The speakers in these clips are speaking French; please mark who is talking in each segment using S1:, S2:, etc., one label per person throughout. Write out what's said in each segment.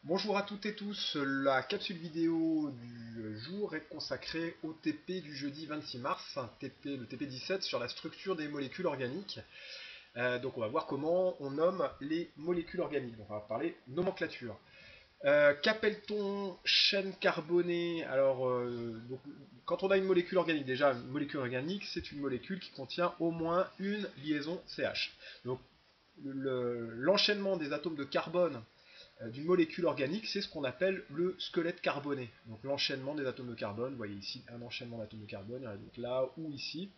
S1: Bonjour à toutes et tous, la capsule vidéo du jour est consacrée au TP du jeudi 26 mars, le TP 17 sur la structure des molécules organiques. Donc on va voir comment on nomme les molécules organiques, donc on va parler nomenclature. Qu'appelle-t-on chaîne carbonée? Donc, quand on a une molécule organique, déjà une molécule organique c'est une molécule qui contient au moins une liaison CH. Donc l'enchaînement des atomes de carbone d'une molécule organique, c'est ce qu'on appelle le squelette carboné. Donc l'enchaînement des atomes de carbone, vous voyez ici un enchaînement d'atomes de carbone, il y en a donc là ou ici.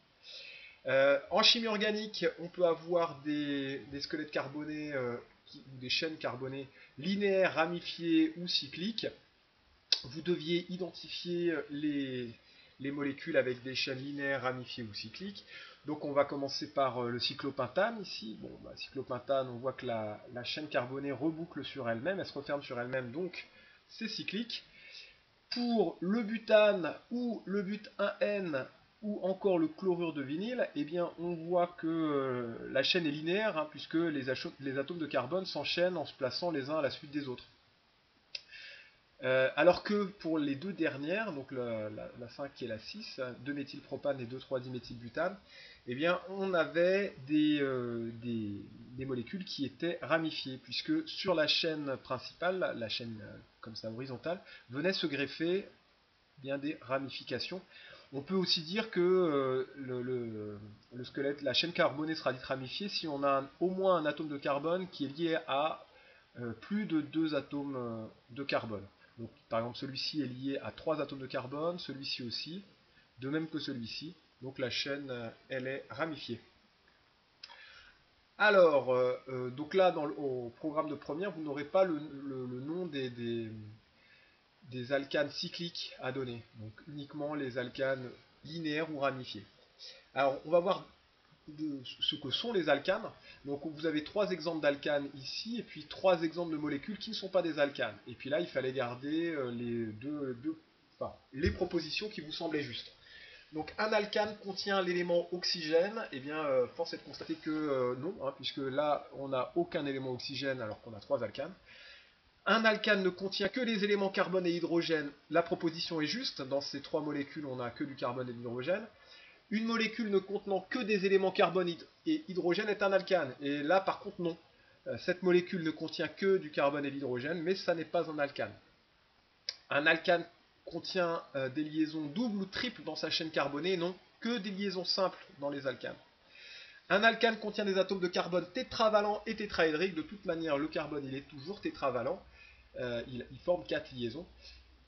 S1: En chimie organique, on peut avoir des squelettes carbonés ou des chaînes carbonées linéaires, ramifiées ou cycliques. Vous deviez identifier les molécules avec des chaînes linéaires, ramifiées ou cycliques. Donc on va commencer par le cyclopentane ici. Bon, cyclopentane, on voit que la chaîne carbonée reboucle sur elle-même, elle se referme sur elle-même, donc c'est cyclique. Pour le butane ou le but1N ou encore le chlorure de vinyle, eh bien, on voit que la chaîne est linéaire, hein, puisque les atomes de carbone s'enchaînent en se plaçant les uns à la suite des autres. Alors que pour les deux dernières, donc la 5 et la 6, 2-méthylpropane et 2,3-diméthylbutane, eh bien, on avait des molécules qui étaient ramifiées, puisque sur la chaîne principale, la chaîne comme ça horizontale, venaient se greffer bien des ramifications. On peut aussi dire que le squelette, la chaîne carbonée sera dite ramifiée si on a au moins un atome de carbone qui est lié à plus de deux atomes de carbone. Donc, par exemple, celui-ci est lié à 3 atomes de carbone, celui-ci aussi, de même que celui-ci. Donc la chaîne, elle est ramifiée. Alors, donc là, au programme de première, vous n'aurez pas le nom des alcanes cycliques à donner. Donc uniquement les alcanes linéaires ou ramifiés. Alors, on va voir ce que sont les alcanes. Donc vous avez trois exemples d'alcanes ici, et puis trois exemples de molécules qui ne sont pas des alcanes. Et puis là, il fallait garder les propositions qui vous semblaient justes. Donc un alcane contient l'élément oxygène, et bien force est de constater que non, hein, puisque là on n'a aucun élément oxygène alors qu'on a trois alcanes. Un alcane ne contient que les éléments carbone et hydrogène, la proposition est juste, dans ces trois molécules on n'a que du carbone et de l'hydrogène. Une molécule ne contenant que des éléments carbone et hydrogène est un alcane. Et là, par contre, non. Cette molécule ne contient que du carbone et de l'hydrogène, mais ça n'est pas un alcane. Un alcane contient des liaisons doubles ou triples dans sa chaîne carbonée, non, que des liaisons simples dans les alcanes. Un alcane contient des atomes de carbone tétravalents et tétraédriques. De toute manière, le carbone, il est toujours tétravalent. Il forme 4 liaisons.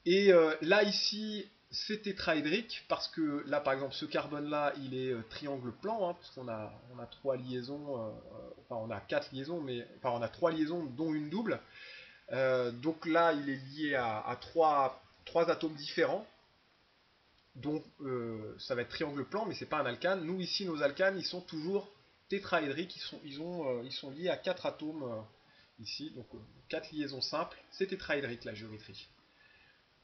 S1: Et là, ici, c'est tétraédrique parce que là, par exemple, ce carbone-là, il est triangle plan, hein, parce qu'on a trois liaisons, enfin, on a quatre liaisons, mais enfin, on a trois liaisons, dont une double. Donc là, il est lié à trois atomes différents. Donc ça va être triangle plan, mais c'est pas un alcane. Nous, ici, nos alcanes, ils sont toujours tétraédriques, ils sont liés à quatre atomes ici, donc quatre liaisons simples. C'est tétraédrique la géométrie.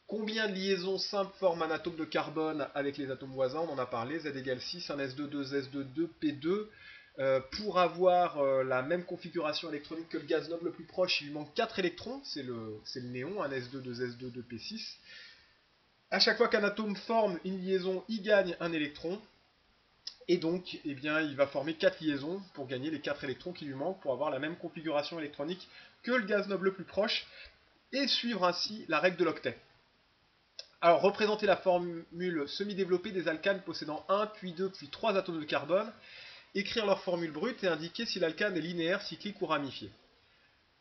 S1: Combien de liaisons simples forment un atome de carbone avec les atomes voisins? On en a parlé, Z égale 6, un S22, S22, P2. Pour avoir la même configuration électronique que le gaz noble le plus proche, il lui manque 4 électrons, c'est le néon, un S2, 2 S2, 2 P6. À chaque fois qu'un atome forme une liaison, il gagne un électron. Et donc, eh bien, il va former 4 liaisons pour gagner les 4 électrons qui lui manquent pour avoir la même configuration électronique que le gaz noble le plus proche et suivre ainsi la règle de l'octet. Alors, représenter la formule semi-développée des alcanes possédant 1, puis 2, puis 3 atomes de carbone, écrire leur formule brute et indiquer si l'alcane est linéaire, cyclique ou ramifié.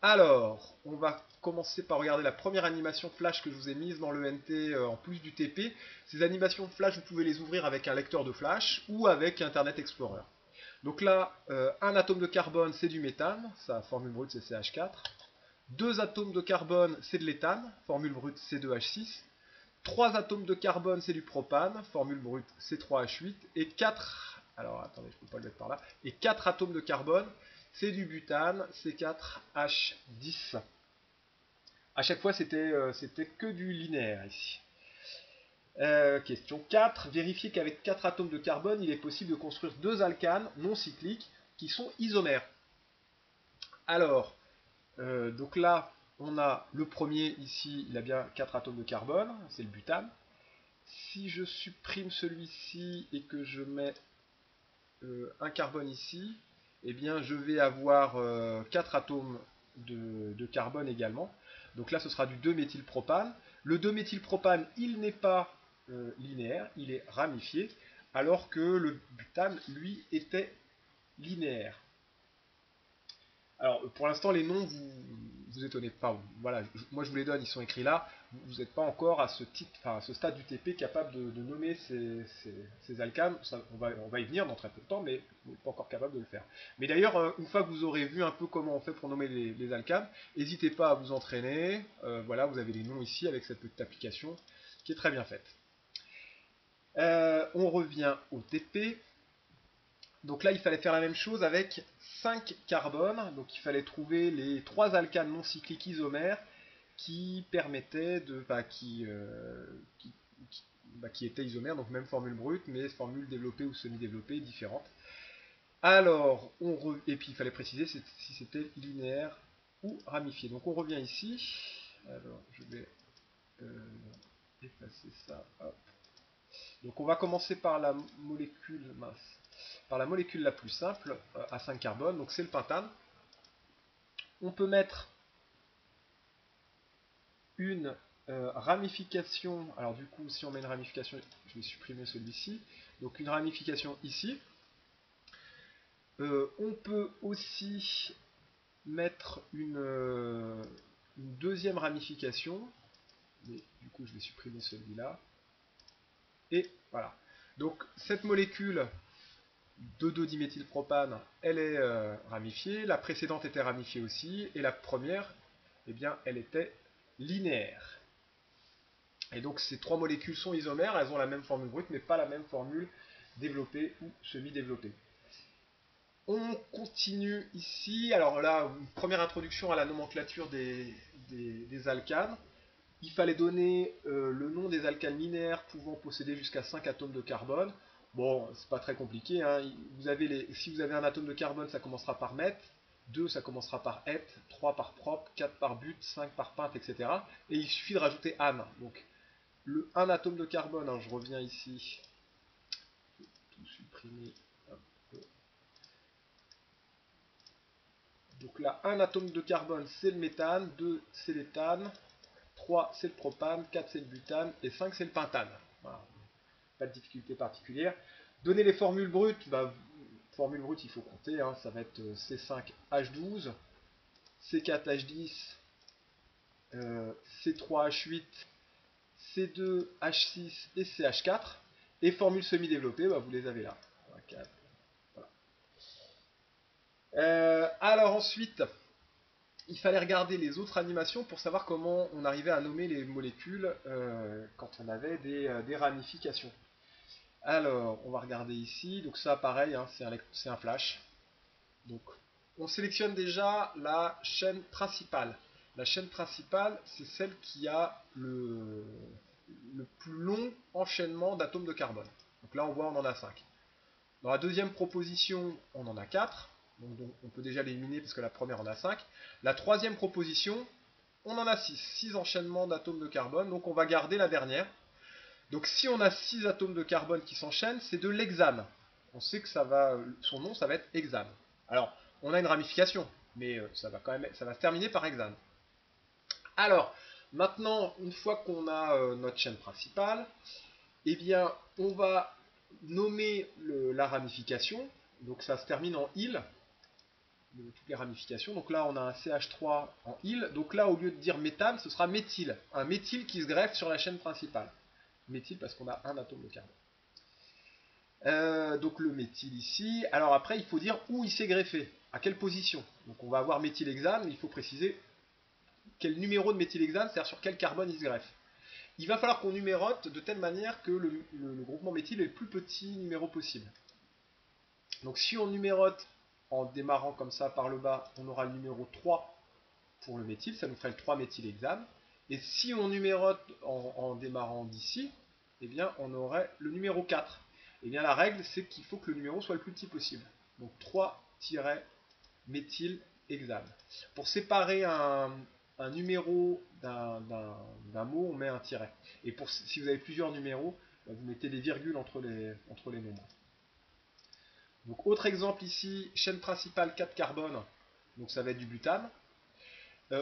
S1: Alors, on va commencer par regarder la première animation flash que je vous ai mise dans l'ENT en plus du TP. Ces animations flash, vous pouvez les ouvrir avec un lecteur de flash ou avec Internet Explorer. Donc là, un atome de carbone, c'est du méthane, sa formule brute c'est CH4. Deux atomes de carbone, c'est de l'éthane, formule brute C2H6. 3 atomes de carbone, c'est du propane, formule brute C3H8, et 4, alors attendez, je ne peux pas le mettre par là, et 4 atomes de carbone, c'est du butane, C4H10. À chaque fois, c'était que du linéaire ici. Question 4. Vérifier qu'avec 4 atomes de carbone, il est possible de construire deux alcanes non cycliques qui sont isomères. Alors, donc là, on a le premier ici, il a bien 4 atomes de carbone, c'est le butane. Si je supprime celui-ci et que je mets un carbone ici, eh bien je vais avoir 4 atomes de carbone également. Donc là ce sera du 2-méthylpropane. Le 2-méthylpropane, il n'est pas linéaire, il est ramifié, alors que le butane, lui, était linéaire. Alors, pour l'instant, les noms, vous étonnez pas. Voilà, moi je vous les donne, ils sont écrits là. Vous n'êtes pas encore à ce titre, enfin, à ce stade du TP capable de nommer ces alcanes. Ça, on va y venir dans très peu de temps, mais vous n'êtes pas encore capable de le faire. Mais d'ailleurs, une fois que vous aurez vu un peu comment on fait pour nommer les alcanes, n'hésitez pas à vous entraîner. Voilà, vous avez les noms ici avec cette petite application qui est très bien faite. On revient au TP. Donc là, il fallait faire la même chose avec 5 carbones. Donc il fallait trouver les 3 alcanes non cycliques isomères qui permettaient de. Qui étaient isomères, donc même formule brute, mais formule développée ou semi-développée différente. Alors, et puis il fallait préciser si c'était linéaire ou ramifié. Donc on revient ici. Alors, je vais effacer ça. Hop. Donc on va commencer par la molécule la plus simple, à 5 carbone, donc c'est le pentane. On peut mettre une ramification, alors du coup si on met une ramification, je vais supprimer celui-ci, donc une ramification ici. On peut aussi mettre une deuxième ramification, mais du coup je vais supprimer celui-là. Et voilà. Donc cette molécule de 2-diméthylpropane, elle est ramifiée, la précédente était ramifiée aussi, et la première, eh bien, elle était linéaire. Et donc ces trois molécules sont isomères, elles ont la même formule brute, mais pas la même formule développée ou semi-développée. On continue ici, alors là, une première introduction à la nomenclature des alcanes. Il fallait donner le nom des alcanes linéaires pouvant posséder jusqu'à 5 atomes de carbone. Bon, c'est pas très compliqué. Hein. Si vous avez un atome de carbone, ça commencera par meth. 2, ça commencera par et. 3 par prop. 4 par but. 5 par pinte, etc. Et il suffit de rajouter ane. Donc, un atome de carbone, hein, je reviens ici. Je vais tout supprimer. Donc là, un atome de carbone, c'est le méthane. 2, c'est l'éthane. 3, c'est le propane. 4, c'est le butane. Et 5, c'est le pentane. Voilà. Pas de difficulté particulière. Donner les formules brutes, formule brute, il faut compter, hein, ça va être C5H12, C4H10, C3H8, C2H6 et CH4. Et formules semi-développées, vous les avez là. 3, 4, voilà. Alors ensuite, il fallait regarder les autres animations pour savoir comment on arrivait à nommer les molécules quand on avait des ramifications. Alors, on va regarder ici. Donc ça, pareil, hein, c'est un flash. Donc, on sélectionne déjà la chaîne principale. La chaîne principale, c'est celle qui a le plus long enchaînement d'atomes de carbone. Donc là, on voit, on en a 5. Dans la deuxième proposition, on en a 4. Donc on peut déjà l'éliminer parce que la première en a 5. La troisième proposition, on en a 6. 6 enchaînements d'atomes de carbone. Donc on va garder la dernière. Donc si on a 6 atomes de carbone qui s'enchaînent, c'est de l'hexane. On sait que son nom, ça va être hexane. Alors, on a une ramification, mais ça va se terminer par hexane. Alors, maintenant, une fois qu'on a notre chaîne principale, eh bien, on va nommer la ramification. Donc ça se termine en il, toutes les ramifications. Donc là, on a un CH3 en il. Donc là, au lieu de dire méthane, ce sera méthyle. Un méthyle qui se greffe sur la chaîne principale. Méthyle parce qu'on a un atome de carbone. Donc le méthyle ici. Alors après, il faut dire où il s'est greffé, à quelle position. Donc on va avoir méthylhexane, mais il faut préciser quel numéro de méthylhexane, c'est-à-dire sur quel carbone il se greffe. Il va falloir qu'on numérote de telle manière que le groupement méthyle est le plus petit numéro possible. Donc si on numérote en démarrant comme ça par le bas, on aura le numéro 3 pour le méthyle, ça nous ferait le 3-méthylhexane. Et si on numérote en démarrant d'ici, eh bien on aurait le numéro 4. Eh bien la règle, c'est qu'il faut que le numéro soit le plus petit possible. Donc 3-méthylhexane. Pour séparer un un numéro d'un mot, on met un tiret. Et si vous avez plusieurs numéros, vous mettez des virgules entre les nombres. Donc autre exemple ici, chaîne principale 4 carbone, donc ça va être du butane.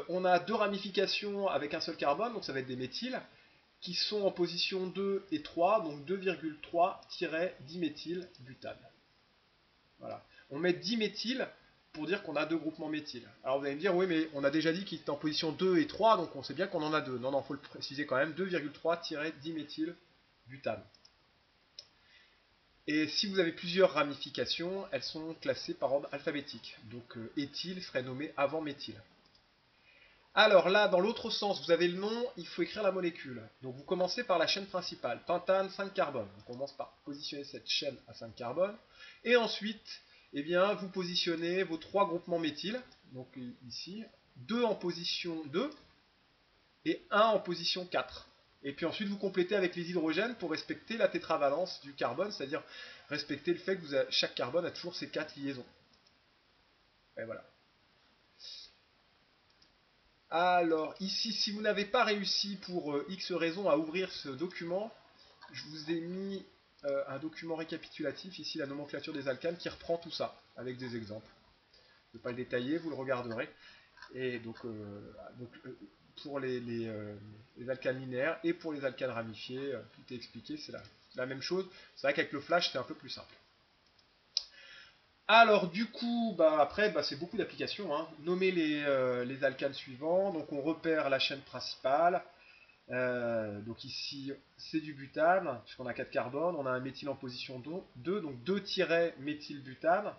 S1: On a deux ramifications avec un seul carbone, donc ça va être des méthyles, qui sont en position 2 et 3, donc 2,3-diméthylbutane. Voilà. On met diméthyle pour dire qu'on a deux groupements méthyles. Alors vous allez me dire, oui, mais on a déjà dit qu'il était en position 2 et 3, donc on sait bien qu'on en a deux. Non, non, il faut le préciser quand même, 2,3-diméthylbutane. Et si vous avez plusieurs ramifications, elles sont classées par ordre alphabétique. Donc éthyle serait nommé avant méthyle. Alors là, dans l'autre sens, vous avez le nom, il faut écrire la molécule. Donc vous commencez par la chaîne principale, pentane 5 carbone. On commence par positionner cette chaîne à 5 carbone. Et ensuite, eh bien, vous positionnez vos trois groupements méthyles. Donc ici, 2 en position 2 et 1 en position 4. Et puis ensuite, vous complétez avec les hydrogènes pour respecter la tétravalence du carbone, c'est-à-dire respecter le fait que chaque carbone a toujours ses 4 liaisons. Et voilà. Alors, ici, si vous n'avez pas réussi pour X raisons à ouvrir ce document, je vous ai mis un document récapitulatif, ici la nomenclature des alcanes, qui reprend tout ça, avec des exemples. Je ne vais pas le détailler, vous le regarderez. Et donc pour les alcanes linéaires et pour les alcanes ramifiées, tout est expliqué, c'est la même chose. C'est vrai qu'avec le flash, c'est un peu plus simple. Alors du coup, après, c'est beaucoup d'applications. Hein. Nommer les alcanes suivants. Donc on repère la chaîne principale. Donc ici, c'est du butane, puisqu'on a 4 carbones. On a un méthyle en position 2, donc 2-méthylbutane.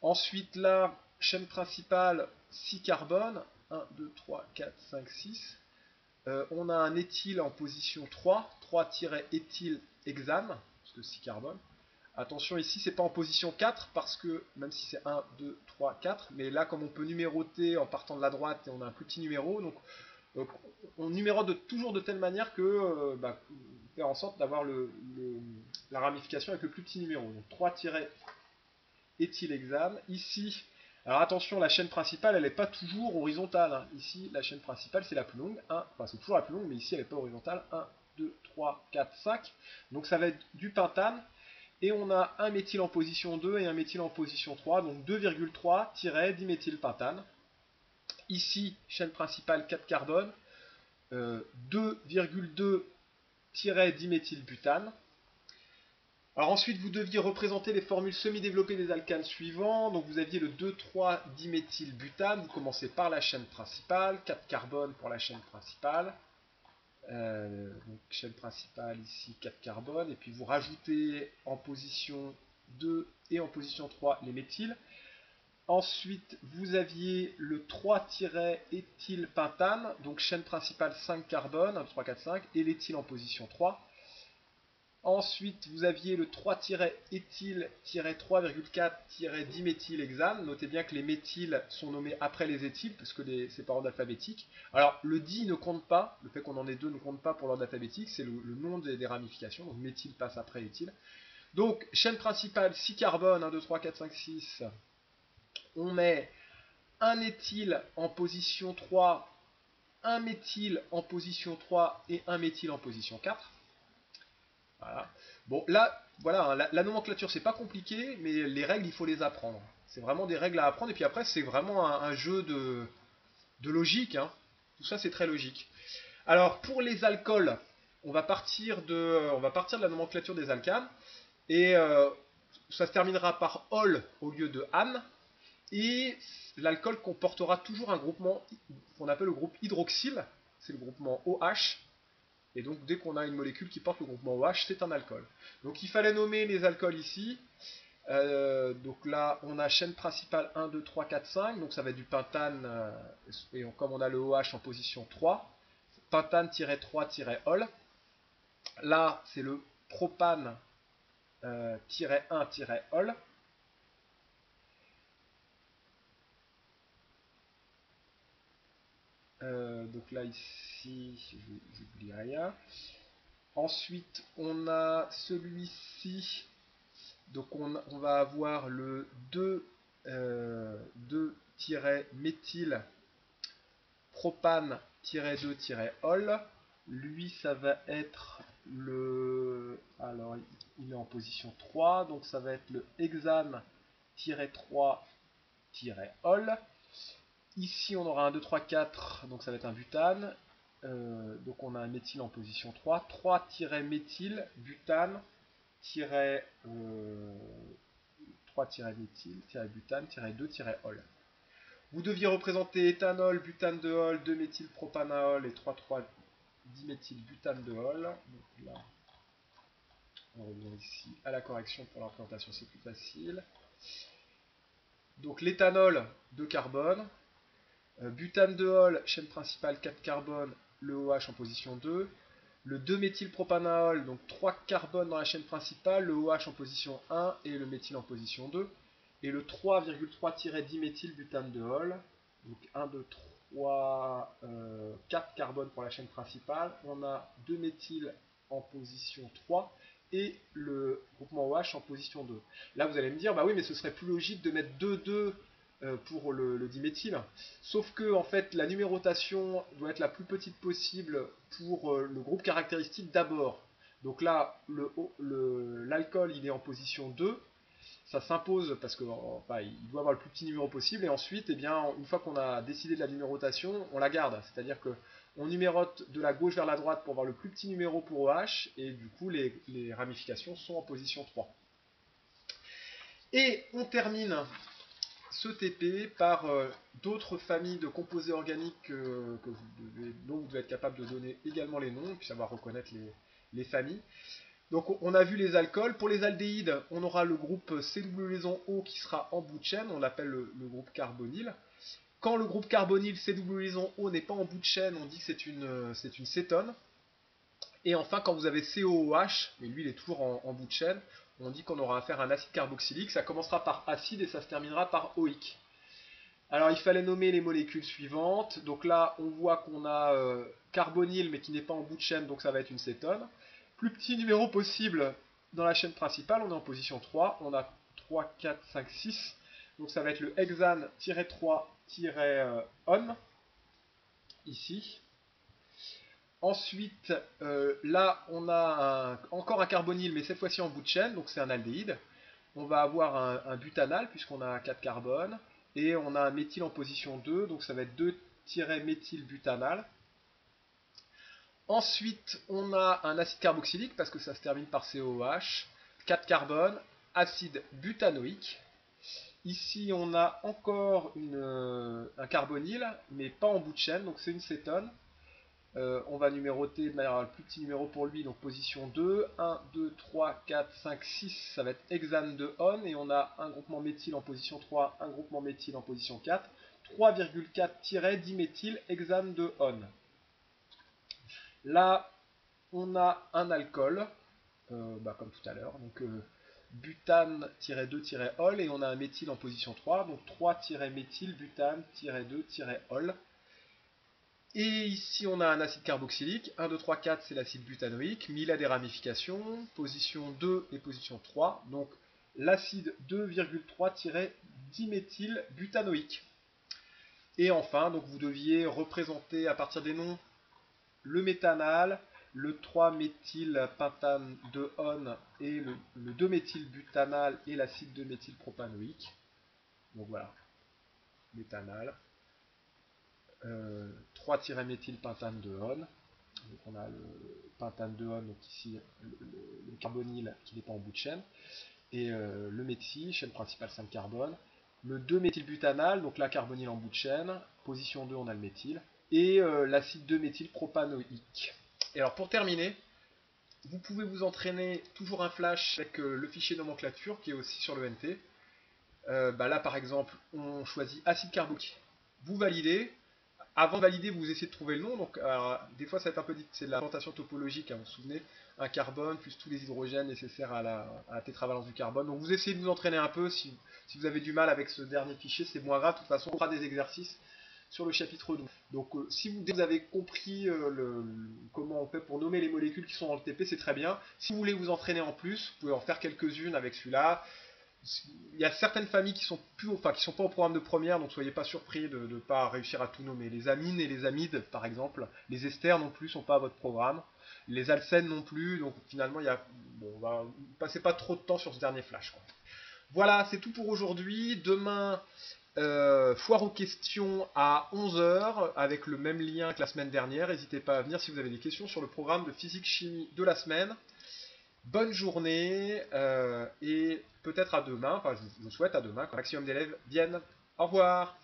S1: Ensuite là, chaîne principale, 6 carbones. 1, 2, 3, 4, 5, 6. On a un éthyle en position 3-éthylhexane, parce que 6 carbones. Attention, ici, c'est pas en position 4, parce que, même si c'est 1, 2, 3, 4, mais là, comme on peut numéroter en partant de la droite, et on a un plus petit numéro, donc on numérote toujours de telle manière que faire en sorte d'avoir la ramification avec le plus petit numéro. Donc 3-éthylhexane. Ici, alors attention, la chaîne principale, elle n'est pas toujours horizontale. Hein. Ici, la chaîne principale, c'est la plus longue. C'est toujours la plus longue, mais ici, elle n'est pas horizontale. 1, 2, 3, 4, 5. Donc ça va être du pentane. Et on a un méthyle en position 2 et un méthyle en position 3. Donc 2,3-diméthylpentane. Ici, chaîne principale 4 carbone. 2,2-diméthylbutane. Alors ensuite, vous deviez représenter les formules semi-développées des alcanes suivants. Donc vous aviez le 2,3-diméthylbutane. Vous commencez par la chaîne principale. 4 carbone pour la chaîne principale. Donc chaîne principale ici 4 carbone. Et puis vous rajoutez en position 2 et en position 3 les méthyles. Ensuite, vous aviez le 3-éthylpentane, donc chaîne principale 5 carbone, 1, 2, 3, 4, 5, et l'éthyle en position 3. Ensuite, vous aviez le 3-éthyle-3,4-diméthylhexane. Notez bien que les méthyles sont nommés après les éthyles, parce que c'est par ordre alphabétique. Alors, le di ne compte pas, le fait qu'on en ait deux ne compte pas pour l'ordre alphabétique, c'est le nom des ramifications, donc méthyle passe après éthyle. Donc, chaîne principale 6 carbone, 1, 2, 3, 4, 5, 6. On met un éthyle en position 3, un méthyle en position 3 et un méthyle en position 4. Voilà. Bon, là, voilà, hein, la nomenclature, c'est pas compliqué, mais les règles, il faut les apprendre. C'est vraiment des règles à apprendre, et puis après, c'est vraiment un jeu de logique. Hein. Tout ça, c'est très logique. Alors, pour les alcools, on va partir de la nomenclature des alcanes, et ça se terminera par ol au lieu de an. Et l'alcool comportera toujours un groupement qu'on appelle le groupe hydroxyle, c'est le groupement OH, et donc dès qu'on a une molécule qui porte le groupement OH, c'est un alcool. Donc il fallait nommer les alcools ici, donc là on a chaîne principale 1, 2, 3, 4, 5, donc ça va être du pentane, et comme on a le OH en position 3, pentane-3-ol, là c'est le propane-1-ol, donc là ici, j'oublie rien. Ensuite, on a celui-ci. Donc on va avoir le 2-méthyle propane-2-ol. Lui, ça va être le... Alors, il est en position 3, donc ça va être le hexane-3-ol. Ici, on aura un 2, 3, 4, donc ça va être un butane. Donc on a un méthyle en position 3. 3-méthyle, butane, 3-méthyle, butane, 2-ol. Vous deviez représenter éthanol, butane de ol, 2-méthylpropanaol et 3,3-diméthylbutane de ol. Donc là, on revient ici à la correction pour la représentation, c'est plus facile. Donc l'éthanol, 2 carbone. Butane de ol, chaîne principale 4 carbone, le OH en position 2. Le 2-méthylpropanaol, donc 3 carbones dans la chaîne principale, le OH en position 1 et le méthyle en position 2. Et le 3,3-diméthylbutane de ol, donc 1, 2, 3, 4 carbones pour la chaîne principale. On a 2 méthyl en position 3 et le groupement OH en position 2. Là vous allez me dire, bah oui mais ce serait plus logique de mettre 2,2 pour le diméthyle. Sauf que en fait la numérotation doit être la plus petite possible pour le groupe caractéristique d'abord. Donc là l'alcool il est en position 2. Ça s'impose parce que enfin, il doit avoir le plus petit numéro possible et ensuite, eh bien, une fois qu'on a décidé de la numérotation, on la garde. C'est-à-dire que on numérote de la gauche vers la droite pour avoir le plus petit numéro pour OH et du coup les ramifications sont en position 3. Et on termine ce TP par d'autres familles de composés organiques dont vous devez être capable de donner également les noms et puis savoir reconnaître les familles. Donc on a vu les alcools. Pour les aldéhydes, on aura le groupe CW liaison O qui sera en bout de chaîne, on l'appelle le groupe carbonyle. Quand le groupe carbonyle CW liaison O n'est pas en bout de chaîne, on dit que c'est une cétone. Et enfin, quand vous avez COOH, mais lui il est toujours en bout de chaîne, on dit qu'on aura affaire à un acide carboxylique. Ça commencera par acide et ça se terminera par OIC. Alors il fallait nommer les molécules suivantes. Donc là, on voit qu'on a carbonyle mais qui n'est pas en bout de chaîne, donc ça va être une cétone. Plus petit numéro possible dans la chaîne principale, on est en position 3. On a 3, 4, 5, 6. Donc ça va être le hexane-3-on ici. Ensuite, là, on a encore un carbonyle, mais cette fois-ci en bout de chaîne, donc c'est un aldéhyde. On va avoir un butanal, puisqu'on a 4 carbones. Et on a un méthyle en position 2, donc ça va être 2-méthylbutanal. Ensuite, on a un acide carboxylique, parce que ça se termine par COOH. 4 carbones, acide butanoïque. Ici, on a encore un carbonyle, mais pas en bout de chaîne, donc c'est une cétone. On va numéroter de manière le plus petit numéro pour lui, donc position 2, 1, 2, 3, 4, 5, 6, ça va être hexane de on, et on a un groupement méthyle en position 3, un groupement méthyle en position 4, 3,4-diméthyl hexane de on. Là, on a un alcool, comme tout à l'heure, donc butane-2-ol, et on a un méthyle en position 3, donc 3-méthylbutane-2-ol. Et ici, on a un acide carboxylique. 1, 2, 3, 4, c'est l'acide butanoïque. Mais il a des ramifications. Position 2 et position 3. Donc, l'acide 2,3-diméthylbutanoïque. Et enfin, donc vous deviez représenter à partir des noms le méthanal, le 3-méthylpentane de on et le 2-méthylbutanal et l'acide 2-méthylpropanoïque. Donc voilà, méthanal. 3-méthylpentane de on. Donc on a le pentane de on, donc ici le carbonyle qui n'est pas en bout de chaîne. Et le méthyle, chaîne principale 5 carbones. Le 2-méthylbutanal, donc là carbonyle en bout de chaîne. Position 2, on a le méthyle. Et l'acide 2-méthylpropanoïque. Et alors pour terminer, vous pouvez vous entraîner toujours un flash avec le fichier nomenclature qui est aussi sur le NT. Là par exemple, on choisit acide carboxylique. Vous validez. Avant de valider, vous essayez de trouver le nom. Donc, alors, des fois, ça va être un peu dit, c'est de la présentation topologique. Hein, vous vous souvenez, un carbone plus tous les hydrogènes nécessaires à la tétravalence du carbone. Donc, vous essayez de vous entraîner un peu. Si vous avez du mal avec ce dernier fichier, c'est moins grave. De toute façon, on fera des exercices sur le chapitre 2. Donc, si vous avez compris comment on fait pour nommer les molécules qui sont dans le TP, c'est très bien. Si vous voulez vous entraîner en plus, vous pouvez en faire quelques-unes avec celui-là. il y a certaines familles qui sont plus, enfin, qui sont pas au programme de première, donc soyez pas surpris de ne pas réussir à tout nommer. Les amines et les amides, par exemple, les esters non plus sont pas à votre programme, les alcènes non plus, donc finalement, bon, passez pas trop de temps sur ce dernier flash, quoi. Voilà, c'est tout pour aujourd'hui. Demain, foire aux questions à 11 heures avec le même lien que la semaine dernière. N'hésitez pas à venir si vous avez des questions sur le programme de physique-chimie de la semaine. Bonne journée et peut-être à demain, enfin je vous souhaite à demain quand un maximum d'élèves viennent. Au revoir.